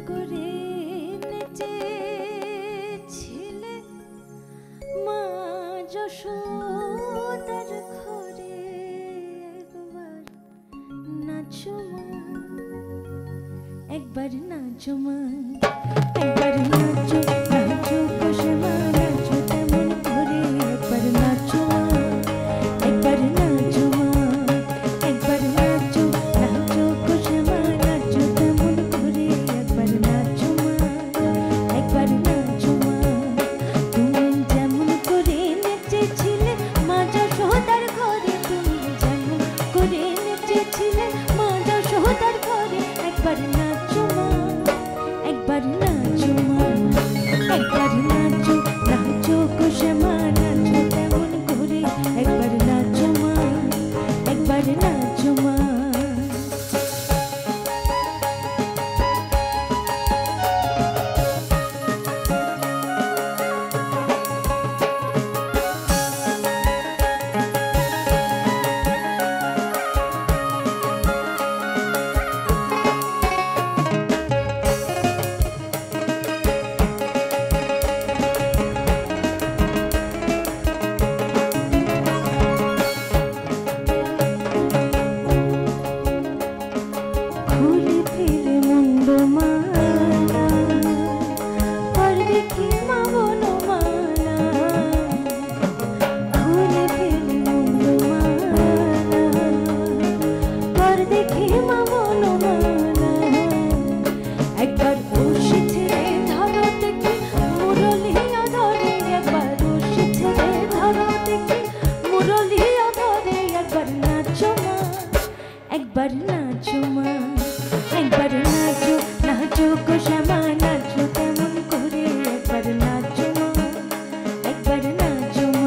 করে নেচেছিলে মা যশোদার ঘরে। একবার নাচো মা, একবার নাচো, নাচো কষে মা, নাচো তেমন করে। একবার নাচো মা, একবার নাচো মা, একবার নাচো, নাচো কষে মা, নাচো তেমন করে। একবার নাচো মা, একবার নাচো মা, তুমি যেমন করে নেচেছিলে মা যশোদার ঘরে, তুমি যেমন করে নেচেছিলে মা যশোদার ঘরে। একবার নাচো মা, একবার নাচো মা, একবার নাচো, নাচো কষে মা, নাচো তেমন করে। একবার নাচো মা, একবার নাচো মা। একবার নাচো মা, একবার নাচো, নাচো কষে মা, নাচো তেমন করে। একবার নাচো মা, একবার নাচো মা।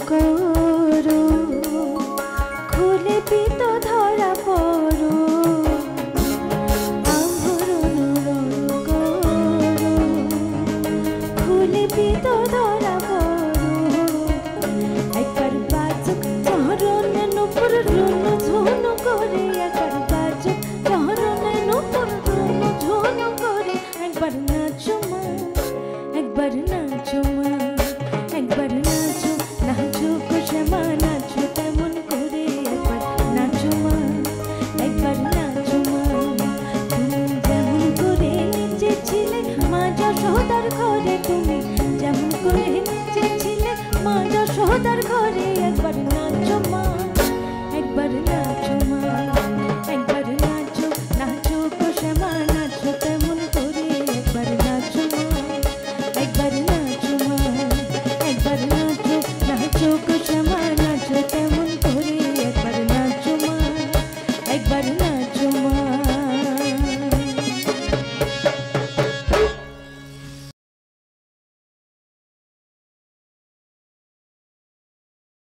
করো খুলে পিত ধরা পড়ো, আভরণ করো খুলে পিত ধরা পড়ো। একবার বাজুক চরণে নুপুর রুনু ঝুনু করে, একবার বাজুক চরণে নুপুর রুনু ঝুনু করে। একবার নাচো মা, একবার নাচো মা, একবার নাচো, নাচো কষে মা, নাচো তেমন করে। একবার নাচো মা, একবার নাচো মা, তুমি যেমন করে নেচেছিলে মা যশোদার ঘরে, তুমি যেমন করে নেচেছিলে মা যশোদার ঘরে। একবার নাচো মা,